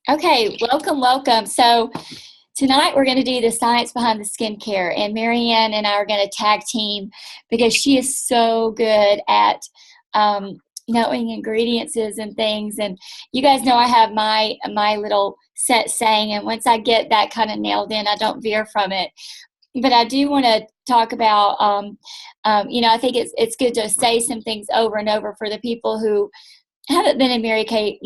Okay, welcome. So tonight we're going to do the science behind the skincare, and Marianne and I are going to tag team because she is so good at knowing ingredients and things. And you guys know I have my little set saying, and once I get that kind of nailed in, I don't veer from it. But I do want to talk about, I think it's good to say some things over and over for the people who haven't been in Mary Kate,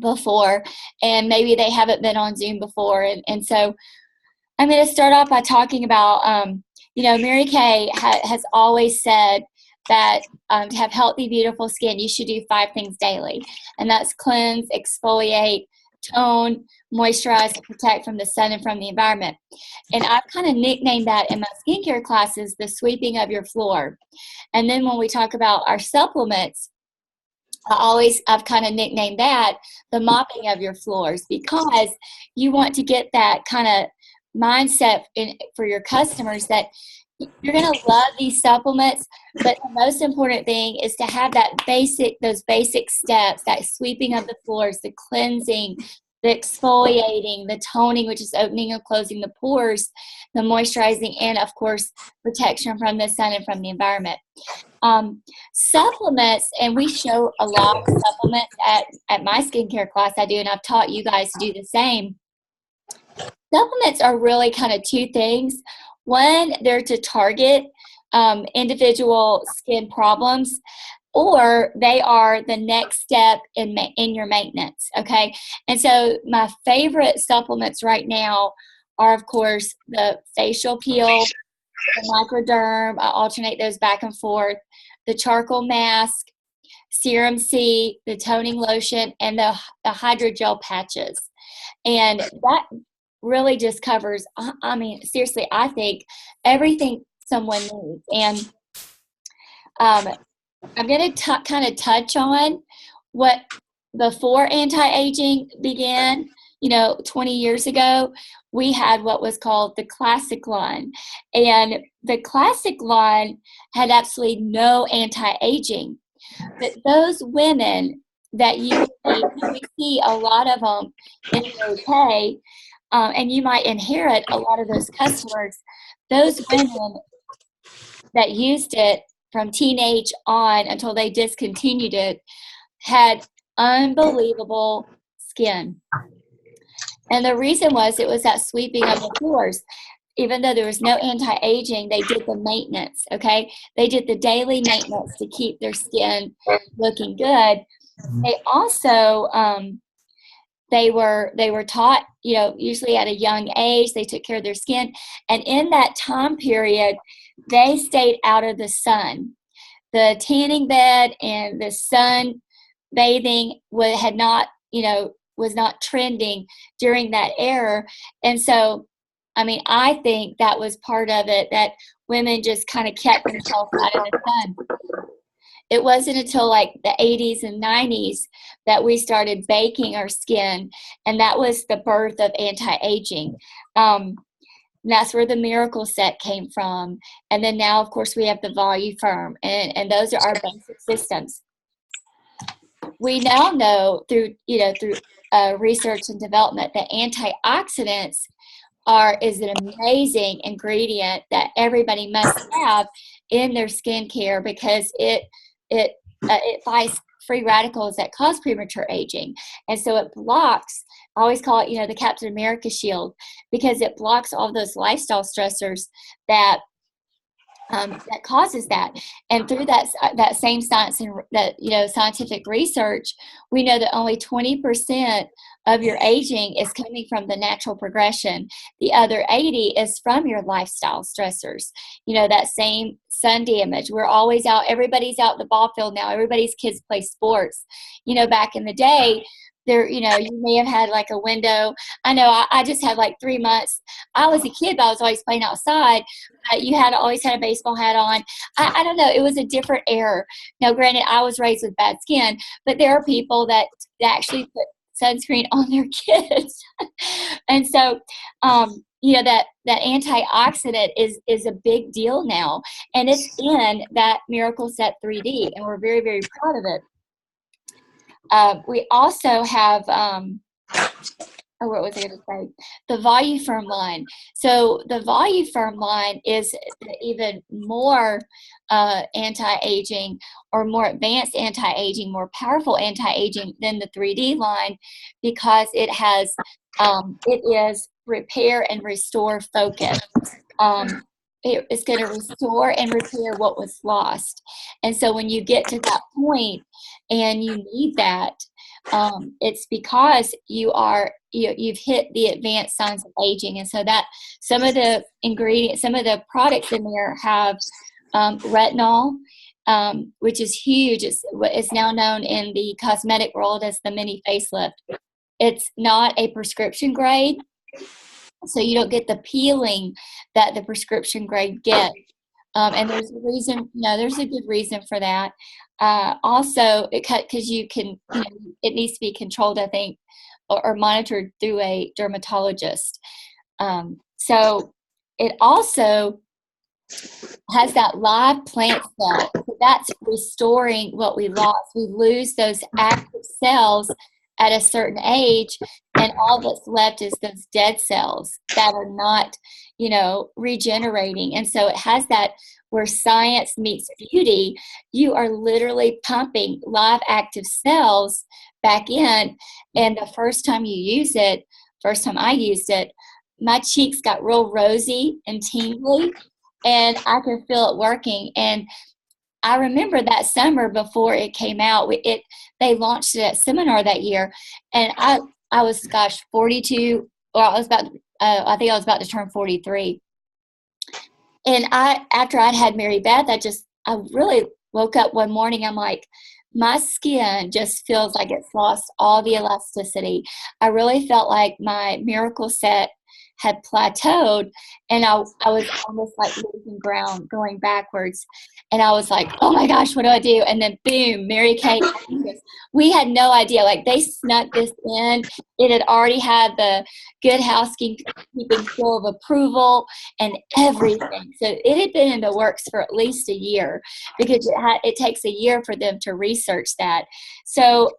before, and maybe they haven't been on Zoom before. And so I'm going to start off by talking about, Mary Kay has always said that to have healthy, beautiful skin, you should do 5 things daily. And that's cleanse, exfoliate, tone, moisturize, and protect from the sun and from the environment. And I've kind of nicknamed that in my skincare classes, the sweeping of your floor. And then when we talk about our supplements, I've kind of nicknamed that the mopping of your floors, because you want to get that kind of mindset for your customers that you're going to love these supplements, but the most important thing is to have those basic steps, that sweeping of the floors, the cleansing, the exfoliating, the toning, which is opening and closing the pores, the moisturizing, and of course, protection from the sun and from the environment. Supplements, and we show a lot of supplements at my skincare class I do, and I've taught you guys to do the same. Supplements are really kind of 2 things. One, they're to target individual skin problems, or they are the next step in your maintenance, okay? And so my favorite supplements right now are, of course, the facial peel, the microderm. I alternate those back and forth. The charcoal mask, serum C, the toning lotion, and the hydrogel patches. And that really just covers, seriously, I think everything someone needs. And I'm going to kind of touch on what before anti-aging began. 20 years ago, we had what was called the classic line. And the classic line had absolutely no anti-aging. But those women that we see a lot of them in the UK, and you might inherit a lot of those customers, those women that used it from teenage on until they discontinued it had unbelievable skin. And the reason was it was that sweeping of the floors. Even though there was no anti-aging, they did the maintenance, okay? They did the daily maintenance to keep their skin looking good. They also, they were taught, usually at a young age, they took care of their skin. And in that time period, they stayed out of the sun. The tanning bed and the sun bathing had not, was not trending during that era. And so, I think that was part of it, that women just kind of kept themselves out of the sun. It wasn't until like the 80s and 90s that we started baking our skin, and that was the birth of anti-aging. That's where the Miracle Set came from. And then now, of course, we have the Voluform, and those are our basic systems. We now know through research and development that antioxidants is an amazing ingredient that everybody must have in their skincare, because it fights free radicals that cause premature aging. And so it blocks, I always call it, the Captain America shield, because it blocks all those lifestyle stressors that causes that. And through that same science and that scientific research, we know that only 20% of your aging is coming from the natural progression. The other 80 is from your lifestyle stressors. That same sun damage. We're always out. Everybody's out in the ball field now. Everybody's kids play sports. Back in the day, there, you may have had like a window. I know I just had like 3 months. I was a kid, but I was always playing outside. You always had a baseball hat on. I don't know. It was a different era. Now, granted, I was raised with bad skin, but there are people that actually put sunscreen on their kids. And so, that antioxidant is a big deal now. And it's in that Miracle Set 3D, and we're very, very proud of it. We also have oh, what was I going to say? The Voluform line. So the Voluform line is even more anti-aging, or more advanced anti-aging, more powerful anti-aging than the 3D line, because it has, it is repair and restore focus. It's going to restore and repair what was lost. And so when you get to that point and you need that, it's because you've hit the advanced signs of aging. And so that some of the ingredients, some of the products in there have retinol, which is huge. It's now known in the cosmetic world as the mini facelift. It's not a prescription grade, so you don't get the peeling that the prescription grade gets. And there's a reason, there's a good reason for that. Also, because you can, it needs to be controlled, I think, or monitored through a dermatologist. So it also has that live plant cell. So that's restoring what we lost. We lose those active cells at a certain age, and all that's left is those dead cells that are not, regenerating. And so it has that, where science meets beauty. You are literally pumping live active cells back in. And the first time I used it, my cheeks got real rosy and tingly, and I could feel it working. And I remember that summer before it came out, they launched it at Seminar that year, and I was 42, or I think I was about to turn 43. And after I'd had Mary Beth, I really woke up one morning, I'm like, my skin just feels like it's lost all the elasticity. I really felt like my miracle set had plateaued, and I was almost like losing ground, going backwards. And I was like, oh my gosh, what do I do? And then boom, Mary Kay. We had no idea. Like, they snuck this in. It had already had the Good Housekeeping seal of approval and everything. So it had been in the works for at least a year, because it takes a year for them to research that. So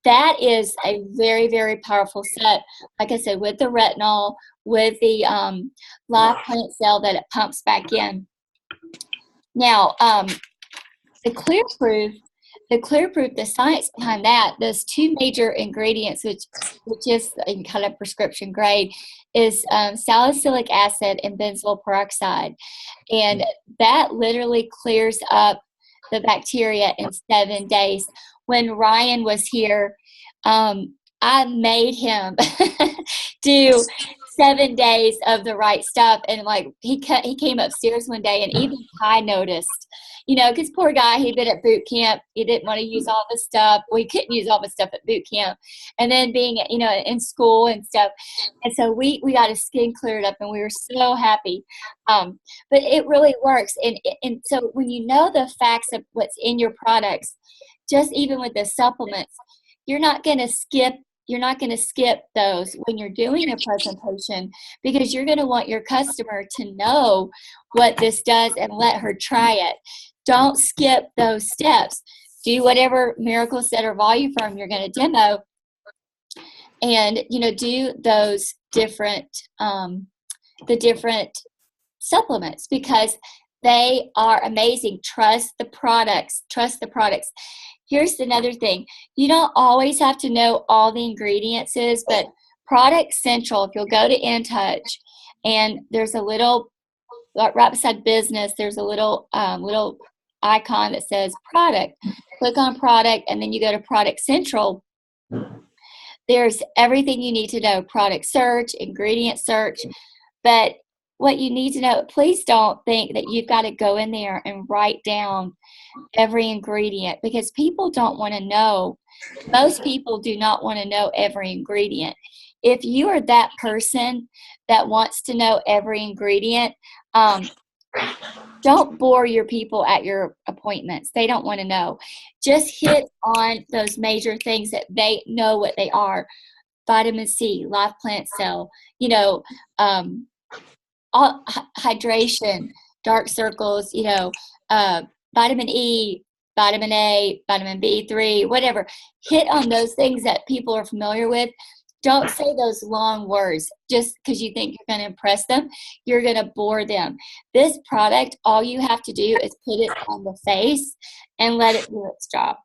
that is a very, very powerful set. Like I said, with the retinol, with the live plant cell that it pumps back in. Now, the clear proof, the science behind that, those two major ingredients, which is in kind of prescription grade, is salicylic acid and benzoyl peroxide. And that literally clears up the bacteria in 7 days. When Ryan was here, I made him do 7 days of the right stuff. And like, he came upstairs one day, and even Ty noticed, because poor guy, he'd been at boot camp. He didn't want to use all the stuff. Well, he couldn't use all the stuff at boot camp. And then being, in school and stuff. And so we got his skin cleared up, and we were so happy. But it really works. And so when you know the facts of what's in your products, just even with the supplements, you're not going to skip those when you're doing a presentation, because you're going to want your customer to know what this does and let her try it. Don't skip those steps. Do whatever Miracle Set or Voluform you're going to demo, and do those different the different supplements, because they are amazing. Trust the products. Here's another thing. You don't always have to know all the ingredients, but Product Central, if you'll go to InTouch, and there's a little, right beside business, there's a little icon that says product. Click on product, and then you go to Product Central. There's everything you need to know: product search, ingredient search. But what you need to know, please don't think that you've got to go in there and write down every ingredient, because people don't want to know. Most people do not want to know every ingredient. If you are that person that wants to know every ingredient, don't bore your people at your appointments. They don't want to know. Just hit on those major things that they know what they are: vitamin C, live plant cell, hydration, dark circles, vitamin E, vitamin A, vitamin B3, whatever. Hit on those things that people are familiar with. Don't say those long words just because you think you're going to impress them. You're going to bore them. This product, all you have to do is put it on the face and let it do its job.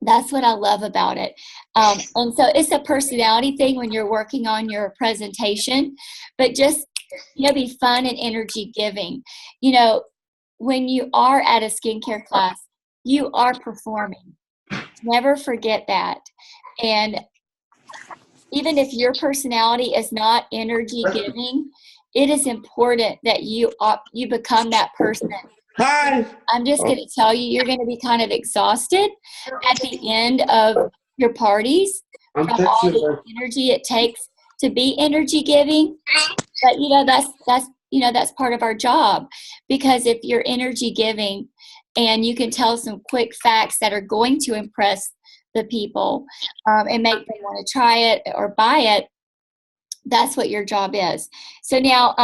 That's what I love about it. And so it's a personality thing when you're working on your presentation, but just, be fun and energy giving. When you are at a skincare class, you are performing. Never forget that. And even if your personality is not energy giving, it is important that you become that person. Hi. I'm just going to tell you, you're going to be kind of exhausted at the end of your parties from all the energy it takes to be energy giving. But that's part of our job, because if you're energy giving and you can tell some quick facts that are going to impress the people and make them want to try it or buy it, that's what your job is. So now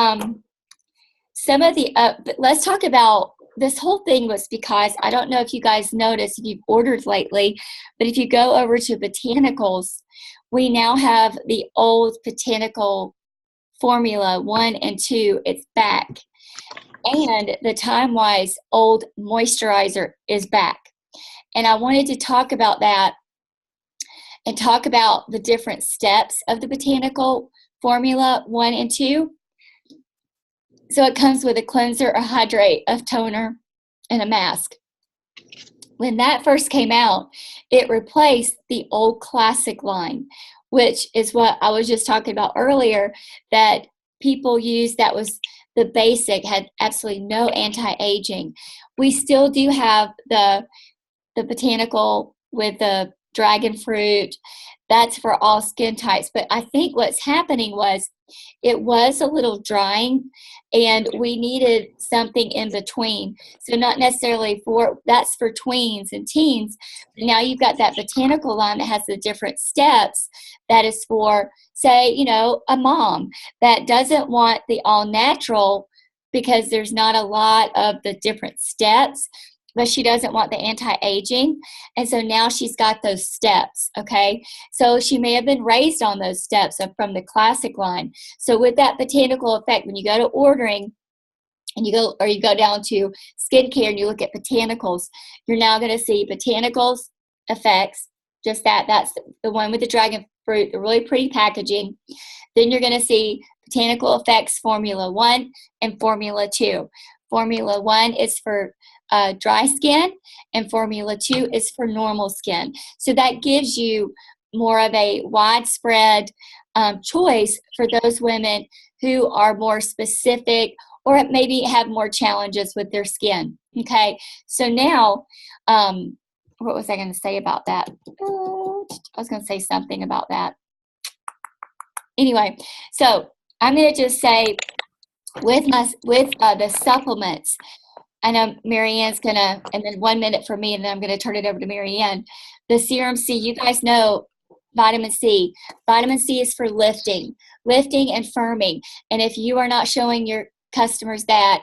some of the let's talk about this whole thing. Was because I don't know if you guys noticed, if you've ordered lately, but if you go over to Botanicals, we now have the old Botanical Formula 1 and 2. It's back. And the Time Wise old moisturizer is back. And I wanted to talk about that and talk about the different steps of the Botanical Formula 1 and 2. So it comes with a cleanser, a hydrate, a toner, and a mask. When that first came out, it replaced the old classic line, which is what I was just talking about earlier, that people use. That was the basic, had absolutely no anti-aging. We still do have the Botanical with the dragon fruit. That's for all skin types. But I think what's happening was it was a little drying, and we needed something in between. So not necessarily that's for tweens and teens. But now you've got that Botanical line that has the different steps. That is for, say, a mom that doesn't want the all natural because there's not a lot of the different steps, but she doesn't want the anti-aging. And so now she's got those steps, okay? So she may have been raised on those steps from the classic line. So with that Botanical effect, when you go to ordering and you go down to skincare and you look at Botanicals, you're now going to see Botanicals effects, just that's the one with the dragon fruit, the really pretty packaging. Then you're going to see Botanical Effects Formula 1 and Formula 2. Formula 1 is for dry skin, and Formula 2 is for normal skin. So that gives you more of a widespread choice for those women who are more specific or maybe have more challenges with their skin. Okay, so now, what was I going to say about that? I was going to say something about that. Anyway, so I'm going to just say with the supplements, I know Marianne's going to, and then 1 minute for me, and then I'm going to turn it over to Marianne. The Serum C, you guys know vitamin C. Vitamin C is for lifting and firming. And if you are not showing your customers that,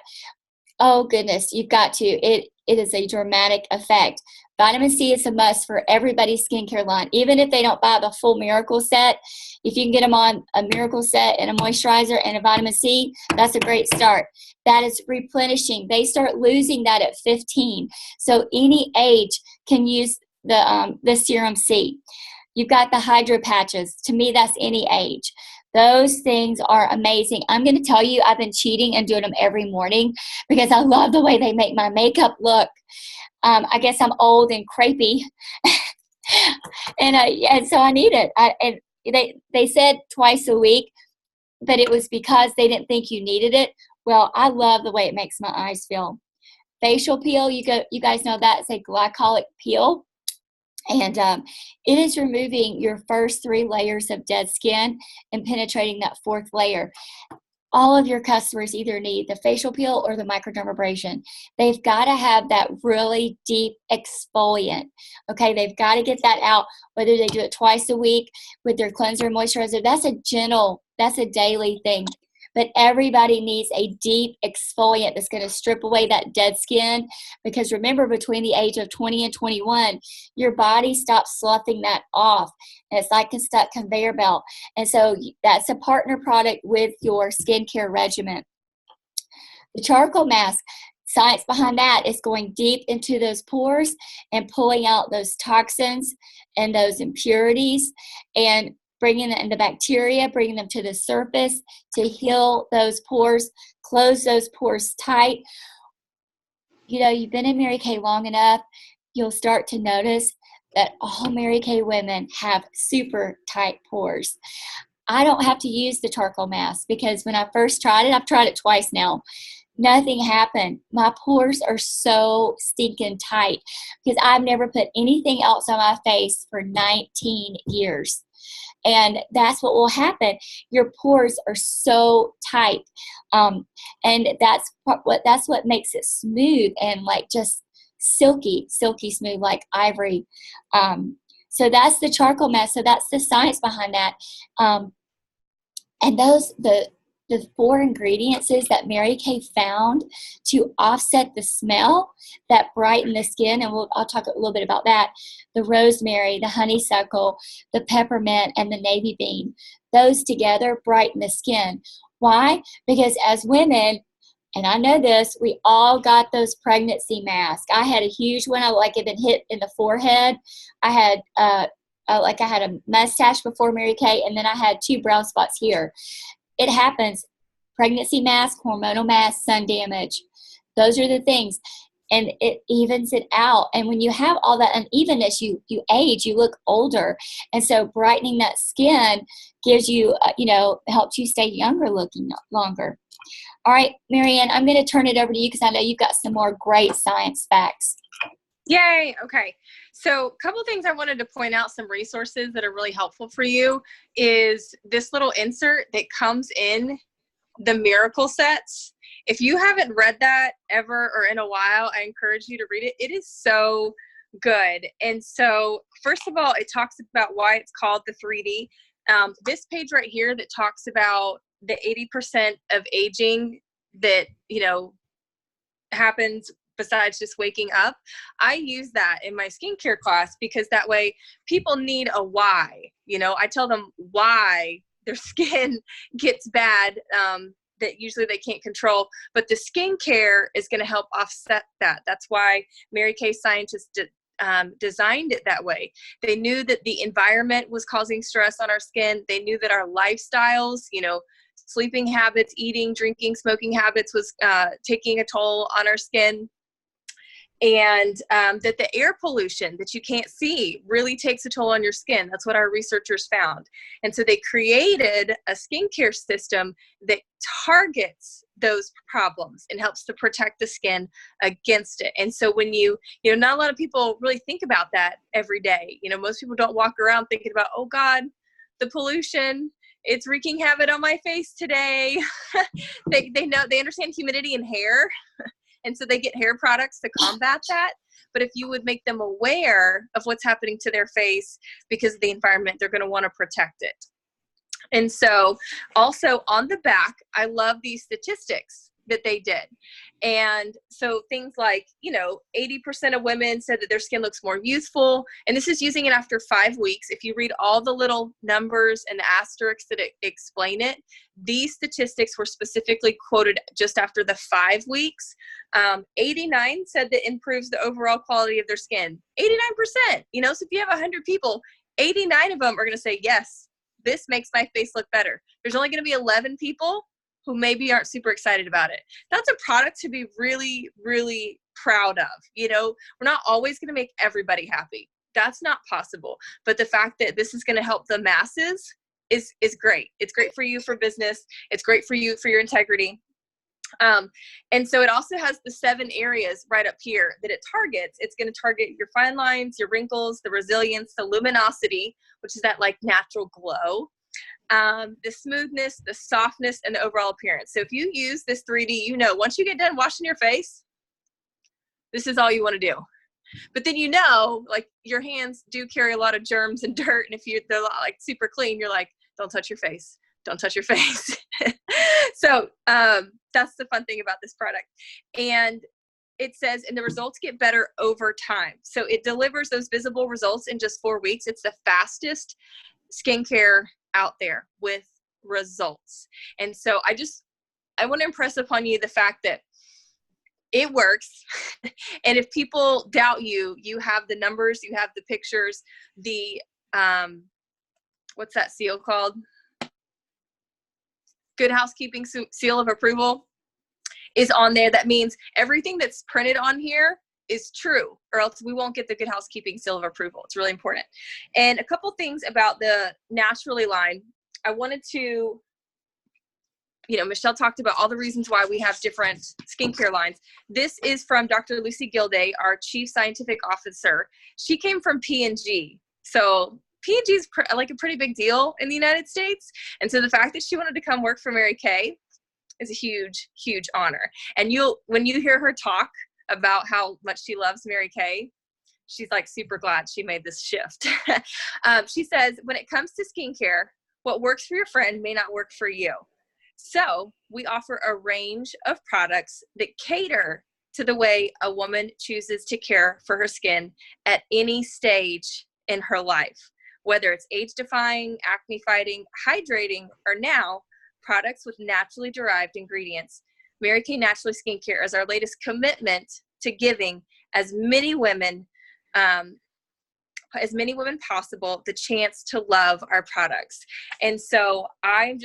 oh goodness, you've got to. It is a dramatic effect. Vitamin C is a must for everybody's skincare line. Even if they don't buy the full Miracle set, if you can get them on a Miracle set and a moisturizer and a vitamin C, that's a great start. That is replenishing. They start losing that at 15. So any age can use the Serum C. You've got the Hydro Patches. To me, that's any age. Those things are amazing. I'm going to tell you, I've been cheating and doing them every morning because I love the way they make my makeup look. I guess I'm old and crepey, and so I need it. And they said twice a week, but it was because they didn't think you needed it. Well, I love the way it makes my eyes feel. Facial peel, you guys know that. It's a glycolic peel. And it is removing your first 3 layers of dead skin and penetrating that 4th layer. All of your customers either need the facial peel or the microdermabrasion. They've got to have that really deep exfoliant. Okay, they've got to get that out, whether they do it twice a week with their cleanser and moisturizer. That's a daily thing. but everybody needs a deep exfoliant that's going to strip away that dead skin, because remember, between the age of 20 and 21, your body stops sloughing that off, and it's like a stuck conveyor belt. And so that's a partner product with your skincare regimen. The charcoal mask, science behind that is going deep into those pores and pulling out those toxins and those impurities and bringing the bacteria, bringing them to the surface to heal those pores, close those pores tight. You know, you've been in Mary Kay long enough, you'll start to notice that all Mary Kay women have super tight pores. I don't have to use the charcoal mask because when I first tried it, I've tried it twice now, nothing happened. My pores are so stinking tight because I've never put anything else on my face for 19 years. And that's what will happen. Your pores are so tight. And that's what makes it smooth and like just silky smooth, like ivory. So that's the charcoal mask. So that's the science behind that. And the 4 ingredients that Mary Kay found to offset the smell that brighten the skin, and I'll talk a little bit about that: the rosemary, the honeysuckle, the peppermint, and the navy bean. Those together brighten the skin. Why? Because as women, and I know this, we all got those pregnancy masks. I had a huge one. I like it been hit in the forehead. I had I had a mustache before Mary Kay, and then I had 2 brown spots here. It happens. Pregnancy mask, hormonal mask, sun damage. Those are the things. And it evens it out. And when you have all that unevenness, you age, you look older. And so brightening that skin gives you, helps you stay younger looking longer. All right, Marianne, I'm going to turn it over to you because I know you've got some more great science facts. Yay. Okay. So a couple things I wanted to point out, some resources that are really helpful for you, is this little insert that comes in the miracle sets. If you haven't read that ever or in a while, I encourage you to read it. It is so good. And so first of all, it talks about why it's called the 3D. This page right here that talks about the 80% of aging that, happens besides just waking up. I use that in my skincare class because that way people need a why. I tell them why their skin gets bad, that usually they can't control, but the skincare is going to help offset that. That's why Mary Kay scientists designed it that way. They knew that the environment was causing stress on our skin. They knew that our lifestyles, sleeping habits, eating, drinking, smoking habits was taking a toll on our skin. And that the air pollution that you can't see really takes a toll on your skin. That's what our researchers found. And so they created a skincare system that targets those problems and helps to protect the skin against it. And so when not a lot of people really think about that every day. Most people don't walk around thinking about, oh God, the pollution, it's wreaking havoc on my face today. They understand humidity in hair. And so they get hair products to combat that. But if you would make them aware of what's happening to their face because of the environment, they're going to want to protect it. And so also on the back, I love these statistics that they did. And so things like, 80% of women said that their skin looks more youthful. And this is using it after 5 weeks. If you read all the little numbers and asterisks that explain it, these statistics were specifically quoted just after the 5 weeks. 89 said that improves the overall quality of their skin. 89%, so if you have 100 people, 89 of them are going to say, yes, this makes my face look better. There's only going to be 11 people who maybe aren't super excited about it. That's a product to be really, really proud of. We're not always going to make everybody happy. That's not possible. But the fact that this is going to help the masses is great. It's great for you for business. It's great for you for your integrity. And so it also has the 7 areas right up here that it targets. It's going to target your fine lines, your wrinkles, the resilience, the luminosity, which is that like natural glow, the smoothness, the softness, and the overall appearance. So if you use this 3D, once you get done washing your face, this is all you want to do. But then like your hands do carry a lot of germs and dirt, and if they're like super clean, you're like, don't touch your face. Don't touch your face. So that's the fun thing about this product. And it says, and the results get better over time. So it delivers those visible results in just 4 weeks. It's the fastest skincare out there with results. And so I want to impress upon you the fact that it works. And if people doubt you, you have the numbers, you have the pictures, the, what's that seal called? Good Housekeeping seal of approval is on there. That means everything that's printed on here is true, or else we won't get the Good Housekeeping seal of approval. It's really important. And a couple things about the Naturally line. I wanted to, Michelle talked about all the reasons why we have different skincare lines. This is from Dr. Lucy Gildea, our Chief Scientific Officer. She came from P&G. So P&G is like a pretty big deal in the United States. And so the fact that she wanted to come work for Mary Kay is a huge, huge honor. And when you hear her talk about how much she loves Mary Kay, she's like super glad she made this shift. She says, when it comes to skincare, what works for your friend may not work for you. So we offer a range of products that cater to the way a woman chooses to care for her skin at any stage in her life, whether it's age-defying, acne-fighting, hydrating, or now products with naturally derived ingredients. Mary Kay Naturally Skincare is our latest commitment to giving as many women possible the chance to love our products. And so I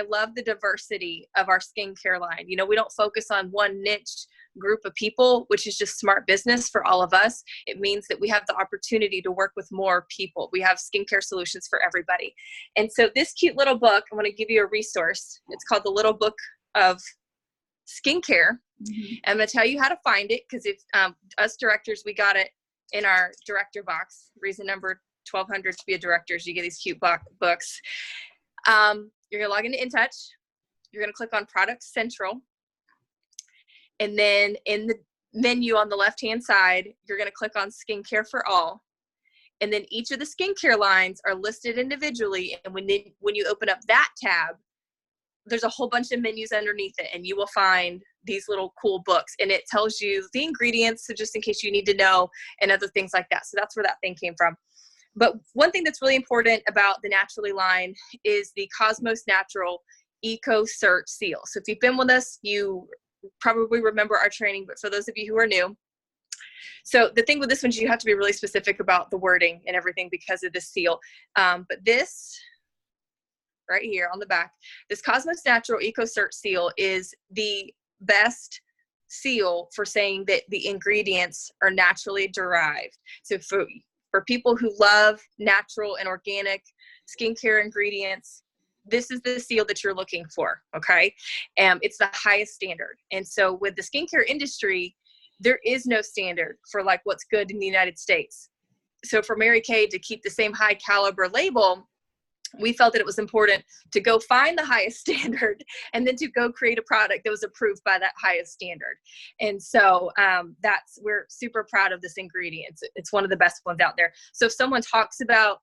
love the diversity of our skincare line. We don't focus on one niche group of people, which is just smart business for all of us. It means that we have the opportunity to work with more people. We have skincare solutions for everybody. And so this cute little book, I want to give you a resource. It's called The Little Book of Skincare. Mm-hmm. I'm going to tell you how to find it, because if us directors, we got it in our director box. Reason number 1200 to be a director is you get these cute books. You're going to log into InTouch. You're going to click on Product Central. And then in the menu on the left-hand side, you're going to click on Skincare for All. And then each of the skincare lines are listed individually. And when you open up that tab, there's a whole bunch of menus underneath it, and you will find these little cool books, and it tells you the ingredients, so just in case you need to know, and other things like that. So that's where that thing came from. But one thing that's really important about the Naturally line is the Cosmos Natural Eco Cert seal. So if you've been with us, you probably remember our training, but for those of you who are new, so the thing with this one is you have to be really specific about the wording and everything because of this seal. But this right here on the back, this Cosmos Natural Eco Cert seal is the best seal for saying that the ingredients are naturally derived. So for people who love natural and organic skincare ingredients, this is the seal that you're looking for, okay? It's the highest standard. And so with the skincare industry, there is no standard for like what's good in the United States. So for Mary Kay to keep the same high caliber label, we felt that it was important to go find the highest standard and then to go create a product that was approved by that highest standard. And so we're super proud of this ingredient. It's one of the best ones out there. So if someone talks about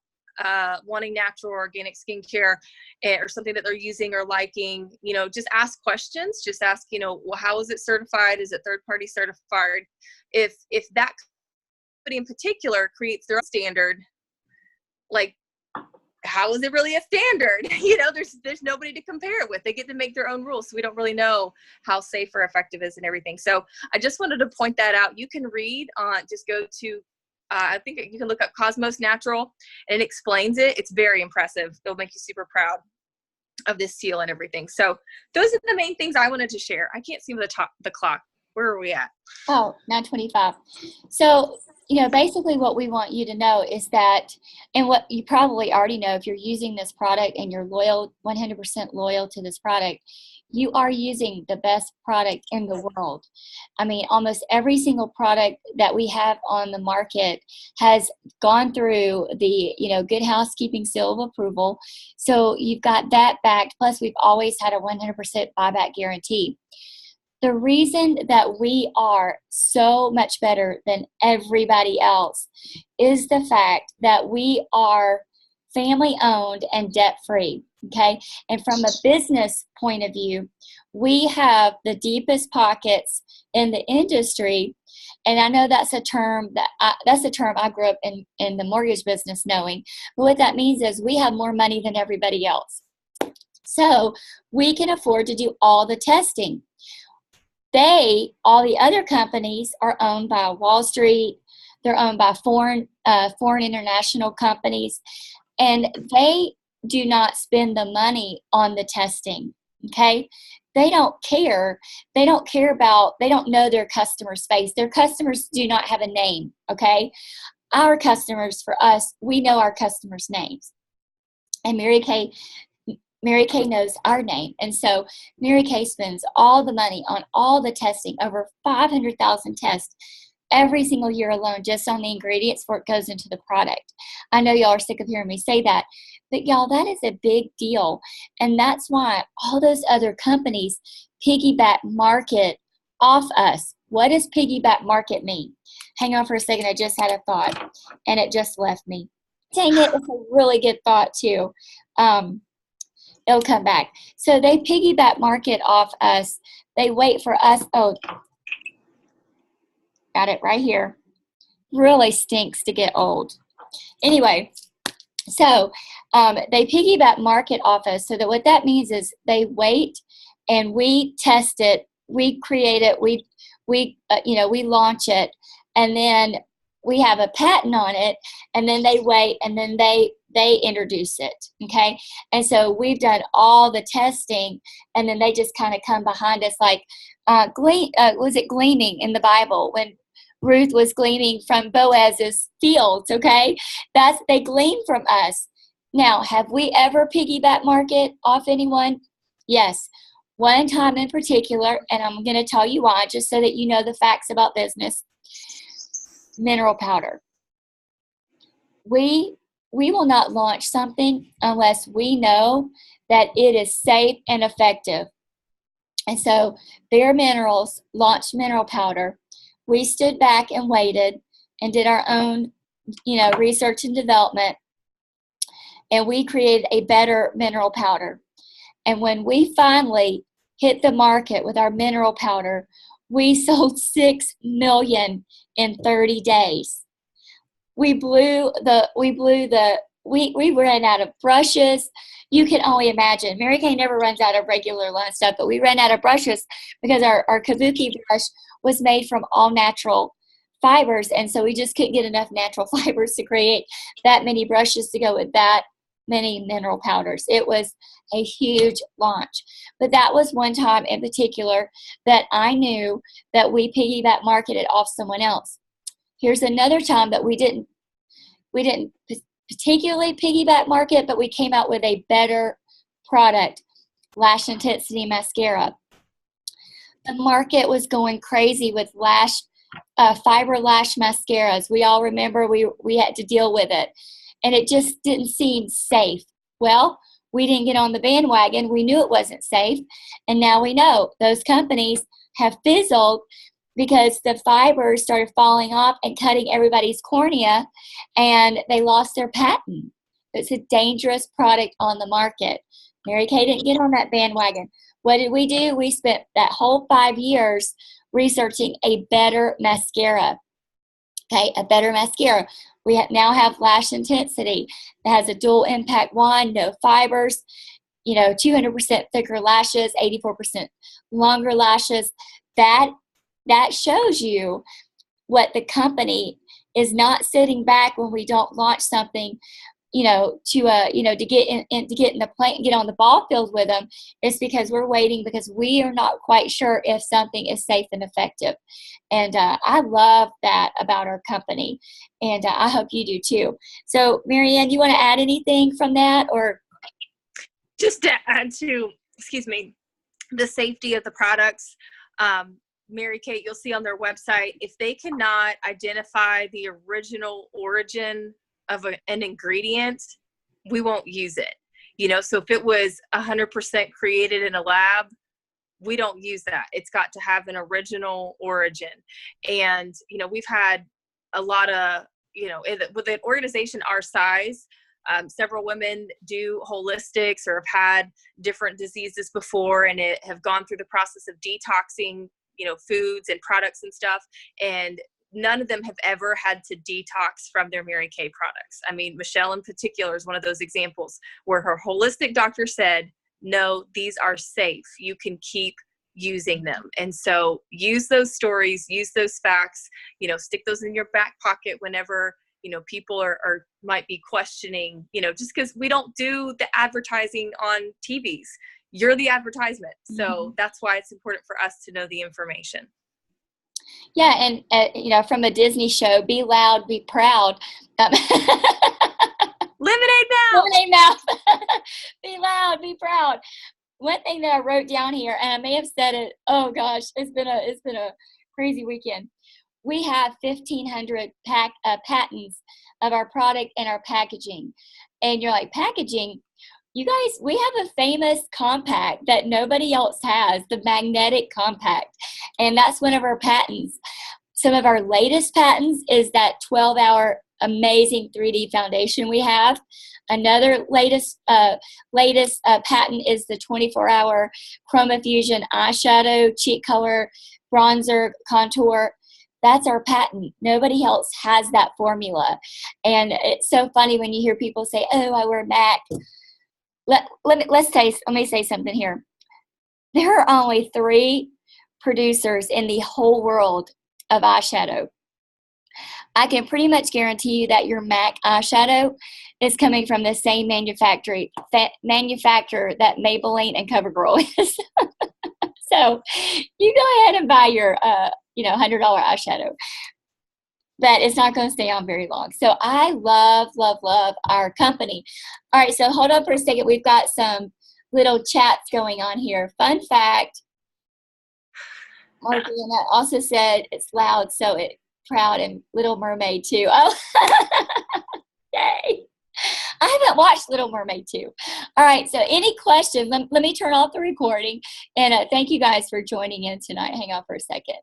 wanting natural or organic skincare or something that they're using or liking, just ask questions. Just ask, well, how is it certified? Is it third-party certified? If that company in particular creates their own standard, like, how is it really a standard? There's nobody to compare it with. They get to make their own rules. So we don't really know how safe or effective it is and everything. So I just wanted to point that out. You can read on, just go to, I think you can look up Cosmos Natural, and it explains it. It's very impressive. It'll make you super proud of this seal and everything. So those are the main things I wanted to share. I can't see the clock. Where are we at? Oh, 9:25. So, basically what we want you to know is that, and what you probably already know if you're using this product and you're 100% loyal to this product, you are using the best product in the world. I mean, almost every single product that we have on the market has gone through the, Good Housekeeping seal of approval. So you've got that backed. Plus, we've always had a 100% buyback guarantee. The reason that we are so much better than everybody else is the fact that we are family owned and debt free. Okay. And from a business point of view, we have the deepest pockets in the industry. And I know that's a term I grew up in the mortgage business knowing. But what that means is we have more money than everybody else. So we can afford to do all the testing. All the other companies are owned by Wall Street. They're owned by foreign international companies, and they do not spend the money on the testing. Okay, they don't care. They don't know their customer space. Their customers do not have a name. Okay, our customers, for us, we know our customers' names, and Mary Kay knows our name. And so Mary Kay spends all the money on all the testing, over 500,000 tests every single year alone, just on the ingredients before it goes into the product. I know y'all are sick of hearing me say that, but y'all, that is a big deal. And that's why all those other companies piggyback market off us. What does piggyback market mean? Hang on for a second. I just had a thought and it just left me. Dang it, it's a really good thought too. It'll come back. So they piggyback market off us. They wait for us. Oh, got it right here. Really stinks to get old. Anyway, so they piggyback market off us. So that what that means is they wait and we test it, we create it, we launch it, and then we have a patent on it, and then they wait, and then they introduce it. Okay, and so we've done all the testing, and then they just kind of come behind us, like was it gleaning in the Bible when Ruth was gleaning from Boaz's fields? Okay, they glean from us. Now, have we ever piggyback market off anyone? Yes, one time in particular, and I'm going to tell you why, just so that you know the facts about business. Mineral powder. We will not launch something unless we know that it is safe and effective. And so Bare Minerals launched mineral powder. We stood back and waited and did our own, research and development, and we created a better mineral powder. And when we finally hit the market with our mineral powder, we sold 6 million in 30 days. We ran out of brushes. You can only imagine. Mary Kay never runs out of regular line stuff, but we ran out of brushes because our kabuki brush was made from all natural fibers, and so we just couldn't get enough natural fibers to create that many brushes to go with that many mineral powders. It was a huge launch. But that was one time in particular that I knew that we piggyback marketed off someone else. Here's another time that we didn't particularly piggyback market, but we came out with a better product, Lash Intensity Mascara. The market was going crazy with lash, fiber lash mascaras. We all remember we had to deal with it, and it just didn't seem safe. Well, we didn't get on the bandwagon. We knew it wasn't safe, and now we know those companies have fizzled because the fibers started falling off and cutting everybody's cornea, and they lost their patent. It's a dangerous product on the market. Mary Kay didn't get on that bandwagon. What did we do? We spent that whole 5 years researching a better mascara. Okay, a better mascara. We now have Lash Intensity. It has a dual impact wand, no fibers, 200% thicker lashes, 84% longer lashes. That shows you what the company is not sitting back when we don't launch something, to get in the plane, get on the ball field with them. It's because we're waiting because we are not quite sure if something is safe and effective. And I love that about our company, and I hope you do too. So, Marianne, you want to add anything from that, or just to add to, the safety of the products? Mary Kay, you'll see on their website, if they cannot identify the original origin of an ingredient, we won't use it. So if it was 100% created in a lab, we don't use that. It's got to have an original origin. And, we've had a lot of, with an organization our size, Several women do holistics or have had different diseases before and have gone through the process of detoxing, foods and products and stuff. And none of them have ever had to detox from their Mary Kay products. I mean, Michelle in particular is one of those examples where her holistic doctor said, no, these are safe. You can keep using them. And so use those stories, use those facts, stick those in your back pocket whenever, people are might be questioning, just because we don't do the advertising on TVs. You're the advertisement. So that's why it's important for us to know the information. Yeah, and from a Disney show, be loud, be proud. Lemonade mouth. Lemonade mouth. Be loud, be proud. One thing that I wrote down here, and I may have said it. Oh gosh, it's been a crazy weekend. We have 1,500 patents of our product and our packaging, and you're like, packaging? You guys, we have a famous compact that nobody else has, the magnetic compact, and that's one of our patents. Some of our latest patents is that 12-hour amazing 3D foundation we have. Another latest patent is the 24-hour Chroma Fusion eyeshadow, cheek color, bronzer, contour. That's our patent. Nobody else has that formula. And it's so funny when you hear people say, oh, I wear MAC. Let me say something here. There are only 3 producers in the whole world of eyeshadow. I can pretty much guarantee you that your MAC eyeshadow is coming from the same manufacturer that Maybelline and CoverGirl is. So you go ahead and buy your $100 eyeshadow. But it's not going to stay on very long. So I love, love, love our company. All right, so hold on for a second. We've got some little chats going on here. Fun fact, Martina also said it's loud, so it proud, and Little Mermaid too. Oh, yay. I haven't watched Little Mermaid 2. All right, so any questions? Let me turn off the recording. And thank you guys for joining in tonight. Hang on for a second.